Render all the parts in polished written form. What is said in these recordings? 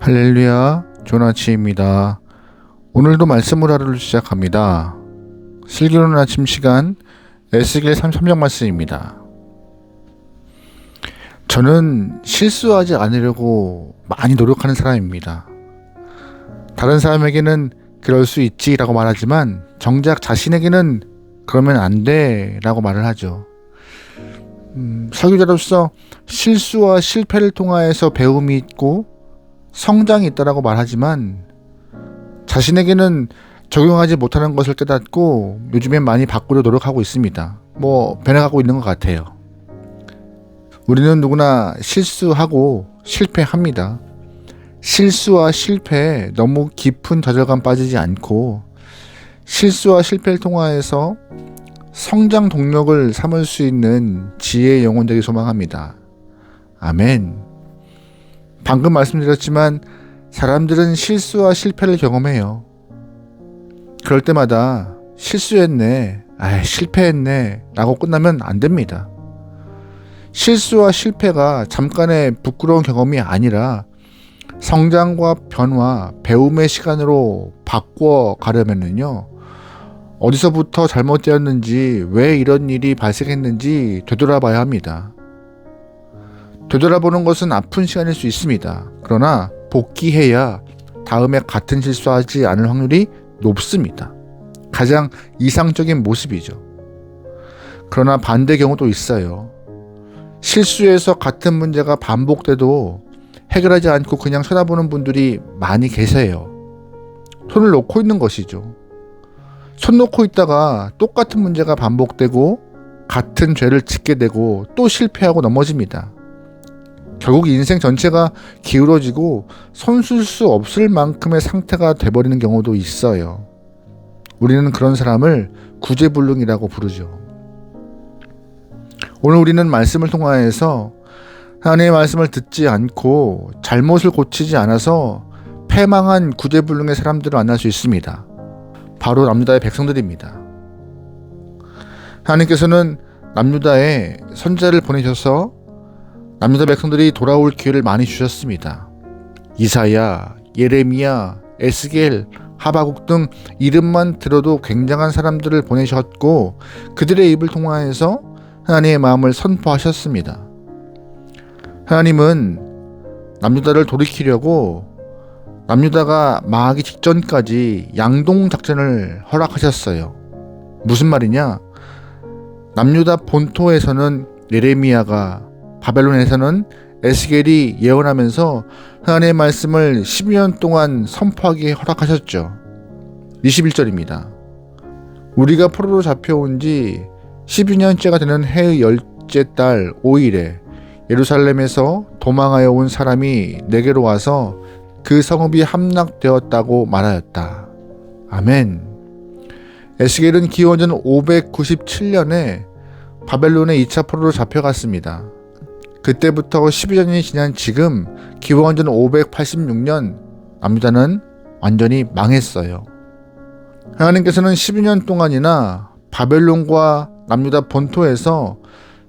할렐루야, 조나치입니다. 오늘도 말씀을 하루를 시작합니다. 슬기로운 아침 시간 에스겔 33장 말씀입니다. 저는 실수하지 않으려고 많이 노력하는 사람입니다. 다른 사람에게는 그럴 수 있지 라고 말하지만 정작 자신에게는 그러면 안 돼 라고 말을 하죠. 설교자로서 실수와 실패를 통하여서 배움이 있고 성장이 있다라고 말하지만 자신에게는 적용하지 못하는 것을 깨닫고 요즘엔 많이 바꾸려 노력하고 있습니다. 변해가고 있는 것 같아요. 우리는 누구나 실수하고 실패합니다. 실수와 실패에 너무 깊은 좌절감 빠지지 않고 실수와 실패를 통하여서 성장 동력을 삼을 수 있는 지혜의 영혼 되길 소망합니다. 아멘. 방금 말씀드렸지만 사람들은 실수와 실패를 경험해요. 그럴 때마다 실수했네, 실패했네 라고 끝나면 안 됩니다. 실수와 실패가 잠깐의 부끄러운 경험이 아니라 성장과 변화, 배움의 시간으로 바꿔 가려면요, 어디서부터 잘못되었는지, 왜 이런 일이 발생했는지 되돌아봐야 합니다. 되돌아보는 것은 아픈 시간일 수 있습니다. 그러나 복귀해야 다음에 같은 실수하지 않을 확률이 높습니다. 가장 이상적인 모습이죠. 그러나 반대 경우도 있어요. 실수해서 같은 문제가 반복돼도 해결하지 않고 그냥 쳐다보는 분들이 많이 계세요. 손을 놓고 있는 것이죠. 손 놓고 있다가 똑같은 문제가 반복되고 같은 죄를 짓게 되고 또 실패하고 넘어집니다. 결국 인생 전체가 기울어지고 손쓸 수 없을 만큼의 상태가 돼버리는 경우도 있어요. 우리는 그런 사람을 구제불능이라고 부르죠. 오늘 우리는 말씀을 통하여서 하나님의 말씀을 듣지 않고 잘못을 고치지 않아서 패망한 구제불능의 사람들을 만날 수 있습니다. 바로 남유다의 백성들입니다. 하나님께서는 남유다에 선지자를 보내셔서 남유다 백성들이 돌아올 기회를 많이 주셨습니다. 이사야, 예레미야, 에스겔, 하박국 등 이름만 들어도 굉장한 사람들을 보내셨고 그들의 입을 통하여서 하나님의 마음을 선포하셨습니다. 하나님은 남유다를 돌이키려고 남유다가 망하기 직전까지 양동작전을 허락하셨어요. 무슨 말이냐? 남유다 본토에서는 예레미야가, 바벨론에서는 에스겔이 예언하면서 하나님의 말씀을 12년 동안 선포하게 허락하셨죠. 21절입니다. 우리가 포로로 잡혀온 지 12년째가 되는 해의 열째 달 5일에 예루살렘에서 도망하여 온 사람이 내게로 와서 그 성읍이 함락되었다고 말하였다. 아멘. 에스겔은 기원전 597년에 바벨론에 2차 포로로 잡혀갔습니다. 그때부터 12년이 지난 지금 기원전 586년 남유다는 완전히 망했어요. 하나님께서는 12년 동안이나 바벨론과 남유다 본토에서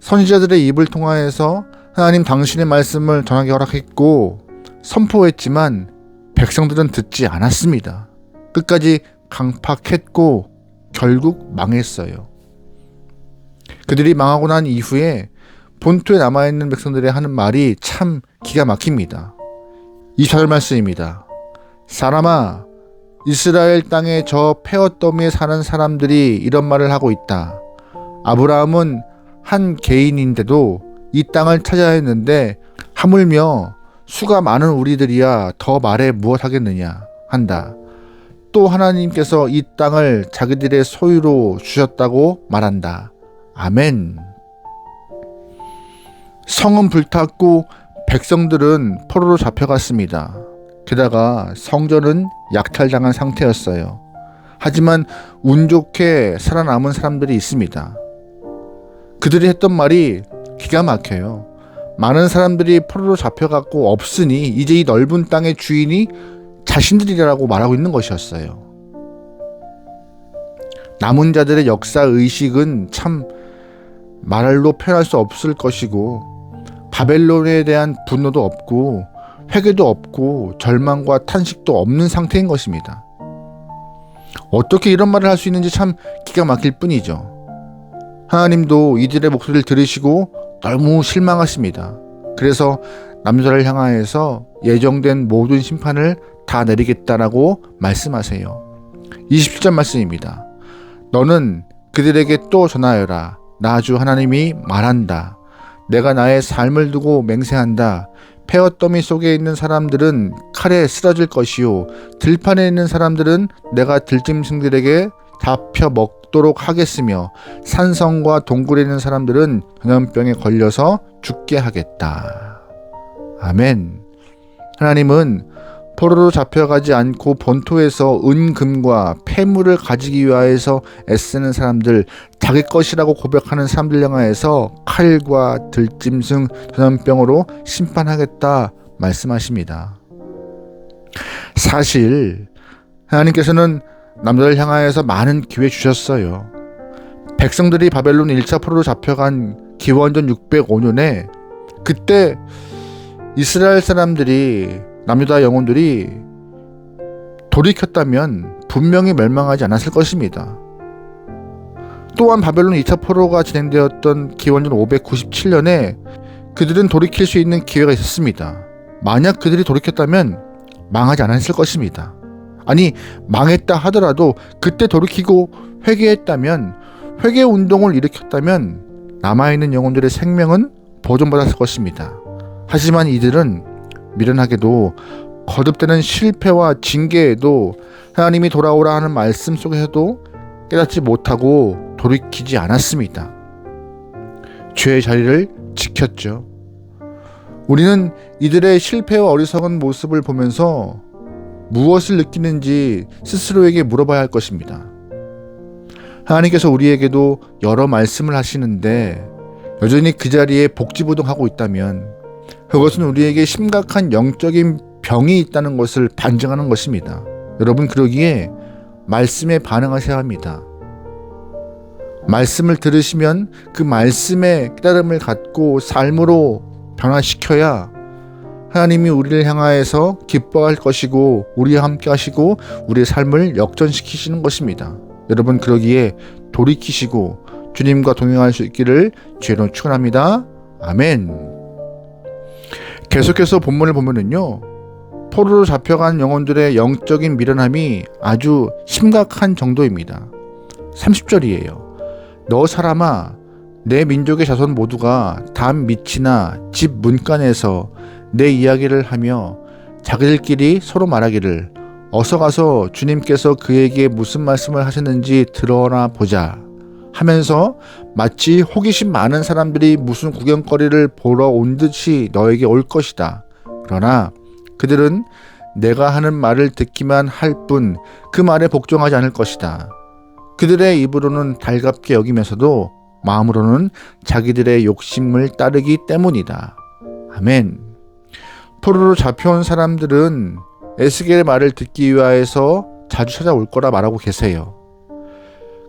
선지자들의 입을 통하여서 하나님 당신의 말씀을 전하게 허락했고 선포했지만 백성들은 듣지 않았습니다. 끝까지 강팍했고 결국 망했어요. 그들이 망하고 난 이후에 본토에 남아있는 백성들이 하는 말이 참 기가 막힙니다. 24절 말씀입니다. 사람아, 이스라엘 땅의 저 페어더미에 사는 사람들이 이런 말을 하고 있다. 아브라함은 한 개인인데도 이 땅을 찾아야 했는데 하물며 수가 많은 우리들이야 더 말해 무엇 하겠느냐 한다. 또 하나님께서 이 땅을 자기들의 소유로 주셨다고 말한다. 아멘. 성은 불탔고 백성들은 포로로 잡혀갔습니다. 게다가 성전은 약탈당한 상태였어요. 하지만 운 좋게 살아남은 사람들이 있습니다. 그들이 했던 말이 기가 막혀요. 많은 사람들이 포로로 잡혀갔고 없으니 이제 이 넓은 땅의 주인이 자신들이라고 말하고 있는 것이었어요. 남은 자들의 역사의식은 참 말로 표현할 수 없을 것이고 바벨론에 대한 분노도 없고 회개도 없고 절망과 탄식도 없는 상태인 것입니다. 어떻게 이런 말을 할 수 있는지 참 기가 막힐 뿐이죠. 하나님도 이들의 목소리를 들으시고 너무 실망하십니다. 그래서 남자를 향하여서 예정된 모든 심판을 다 내리겠다라고 말씀하세요. 27절 말씀입니다. 너는 그들에게 또 전하여라. 나 주 하나님이 말한다. 내가 나의 삶을 두고 맹세한다. 폐허더미 속에 있는 사람들은 칼에 쓰러질 것이요 들판에 있는 사람들은 내가 들짐승들에게 잡혀 먹도록 하겠으며 산성과 동굴에 있는 사람들은 전염병에 걸려서 죽게 하겠다. 아멘. 하나님은 포로로 잡혀가지 않고 본토에서 은금과 폐물을 가지기 위하여서 애쓰는 사람들, 자기 것이라고 고백하는 사람들 향하여서 칼과 들짐승, 전염병으로 심판하겠다 말씀하십니다. 사실 하나님께서는 남자를 향하여서 많은 기회 주셨어요. 백성들이 바벨론 1차 포로로 잡혀간 기원전 605년에 그때 이스라엘 사람들이 남유다 영혼들이 돌이켰다면 분명히 멸망하지 않았을 것입니다. 또한 바벨론 2차 포로가 진행되었던 기원전 597년에 그들은 돌이킬 수 있는 기회가 있었습니다. 만약 그들이 돌이켰다면 망하지 않았을 것입니다. 아니, 망했다 하더라도 그때 돌이키고 회개했다면, 회개 운동을 일으켰다면 남아있는 영혼들의 생명은 보존받았을 것입니다. 하지만 이들은 미련하게도 거듭되는 실패와 징계에도 하나님이 돌아오라 하는 말씀 속에서도 깨닫지 못하고 돌이키지 않았습니다. 죄의 자리를 지켰죠. 우리는 이들의 실패와 어리석은 모습을 보면서 무엇을 느끼는지 스스로에게 물어봐야 할 것입니다. 하나님께서 우리에게도 여러 말씀을 하시는데 여전히 그 자리에 복지부동하고 있다면 그것은 우리에게 심각한 영적인 병이 있다는 것을 반증하는 것입니다. 여러분, 그러기에 말씀에 반응하셔야 합니다. 말씀을 들으시면 그 말씀의 깨달음을 갖고 삶으로 변화시켜야 하나님이 우리를 향하여서 기뻐할 것이고 우리와 함께 하시고 우리의 삶을 역전시키시는 것입니다. 여러분, 그러기에 돌이키시고 주님과 동행할 수 있기를 주의로 축원합니다. 아멘. 계속해서 본문을 보면은요, 포로로 잡혀간 영혼들의 영적인 미련함이 아주 심각한 정도입니다. 30절이에요. 너 사람아, 내 민족의 자손 모두가 담 밑이나 집 문간에서 내 이야기를 하며 자기들끼리 서로 말하기를 어서 가서 주님께서 그에게 무슨 말씀을 하셨는지 들어나 보자 하면서 마치 호기심 많은 사람들이 무슨 구경거리를 보러 온 듯이 너에게 올 것이다. 그러나 그들은 내가 하는 말을 듣기만 할 뿐 그 말에 복종하지 않을 것이다. 그들의 입으로는 달갑게 여기면서도 마음으로는 자기들의 욕심을 따르기 때문이다. 아멘. 포로로 잡혀온 사람들은 에스겔의 말을 듣기 위하여서 자주 찾아올 거라 말하고 계세요.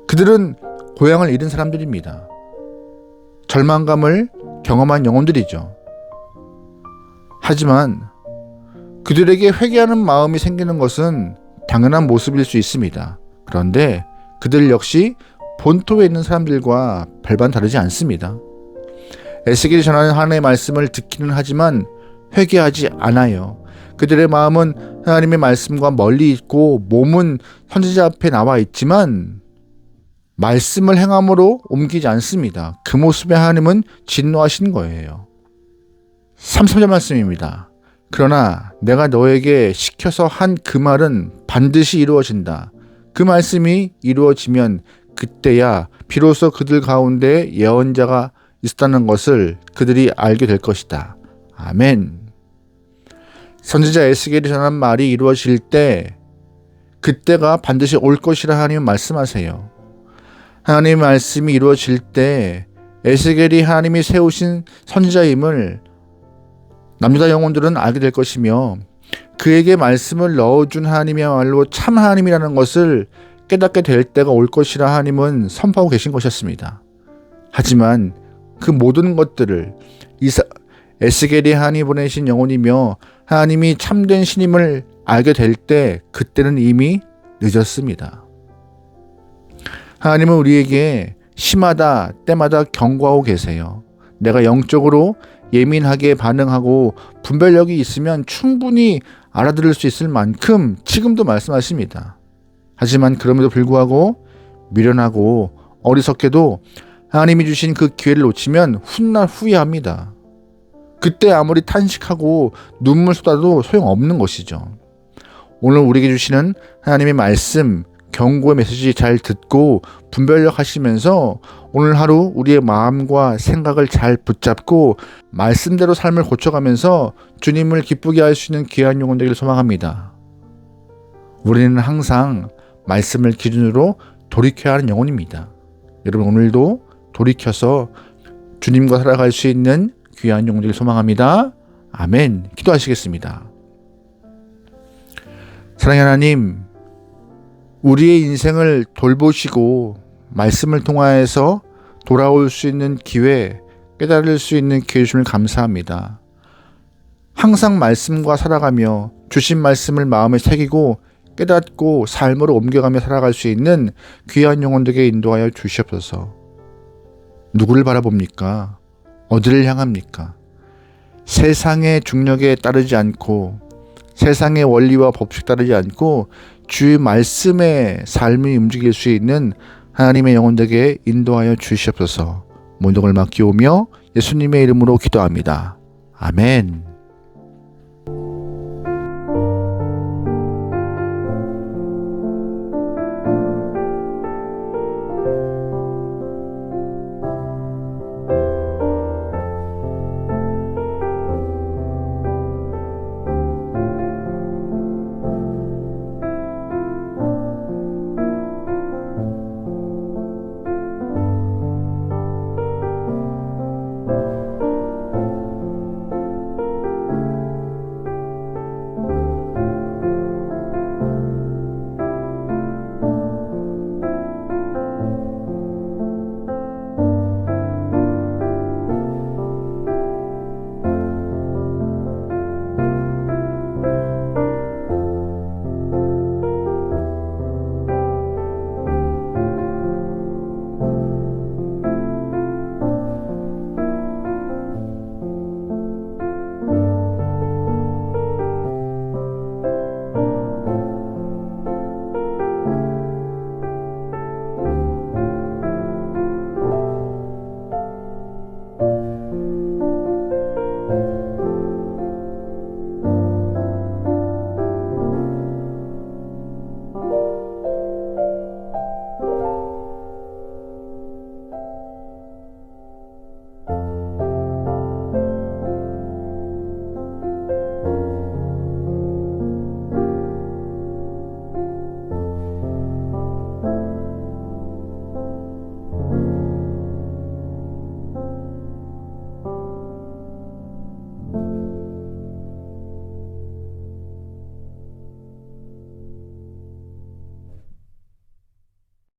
그들은 고향을 잃은 사람들입니다. 절망감을 경험한 영혼들이죠. 하지만 그들에게 회개하는 마음이 생기는 것은 당연한 모습일 수 있습니다. 그런데 그들 역시 본토에 있는 사람들과 별반 다르지 않습니다. 에스겔이 전하는 하나님의 말씀을 듣기는 하지만 회개하지 않아요. 그들의 마음은 하나님의 말씀과 멀리 있고 몸은 선지자 앞에 나와 있지만 말씀을 행함으로 옮기지 않습니다. 그 모습에 하나님은 진노하신 거예요. 33절 말씀입니다. 그러나 내가 너에게 시켜서 한 그 말은 반드시 이루어진다. 그 말씀이 이루어지면 그때야 비로소 그들 가운데 예언자가 있었다는 것을 그들이 알게 될 것이다. 아멘. 선지자 에스겔이 전한 말이 이루어질 때 그때가 반드시 올 것이라 하나님은 말씀하세요. 하나님의 말씀이 이루어질 때 에스겔이 하나님이 세우신 선지자임을 남유다 영혼들은 알게 될 것이며 그에게 말씀을 넣어준 하나님이야말로 참 하나님이라는 것을 깨닫게 될 때가 올 것이라 하나님은 선포하고 계신 것이었습니다. 하지만 그 모든 것들을 에스겔이 하나님이 보내신 영혼이며 하나님이 참된 신임을 알게 될 때 그때는 이미 늦었습니다. 하나님은 우리에게 시마다 때마다 경고하고 계세요. 내가 영적으로 예민하게 반응하고 분별력이 있으면 충분히 알아들을 수 있을 만큼 지금도 말씀하십니다. 하지만 그럼에도 불구하고 미련하고 어리석게도 하나님이 주신 그 기회를 놓치면 훗날 후회합니다. 그때 아무리 탄식하고 눈물 쏟아도 소용없는 것이죠. 오늘 우리에게 주시는 하나님의 말씀, 경고의 메시지 잘 듣고 분별력 하시면서 오늘 하루 우리의 마음과 생각을 잘 붙잡고 말씀대로 삶을 고쳐가면서 주님을 기쁘게 할 수 있는 귀한 영혼 되기를 소망합니다. 우리는 항상 말씀을 기준으로 돌이켜야 하는 영혼입니다. 여러분 오늘도 돌이켜서 주님과 살아갈 수 있는 귀한 영혼 되기를 소망합니다. 아멘. 기도하시겠습니다. 사랑하는 하나님, 우리의 인생을 돌보시고 말씀을 통하여서 돌아올 수 있는 기회, 깨달을 수 있는 기회 주심을 감사합니다. 항상 말씀과 살아가며 주신 말씀을 마음에 새기고 깨닫고 삶으로 옮겨가며 살아갈 수 있는 귀한 영혼들에게 인도하여 주시옵소서. 누구를 바라봅니까? 어디를 향합니까? 세상의 중력에 따르지 않고 세상의 원리와 법칙 따르지 않고 주의 말씀의 삶이 움직일 수 있는 하나님의 영혼들에게 인도하여 주시옵소서. 모든 걸 맡기오며 예수님의 이름으로 기도합니다. 아멘.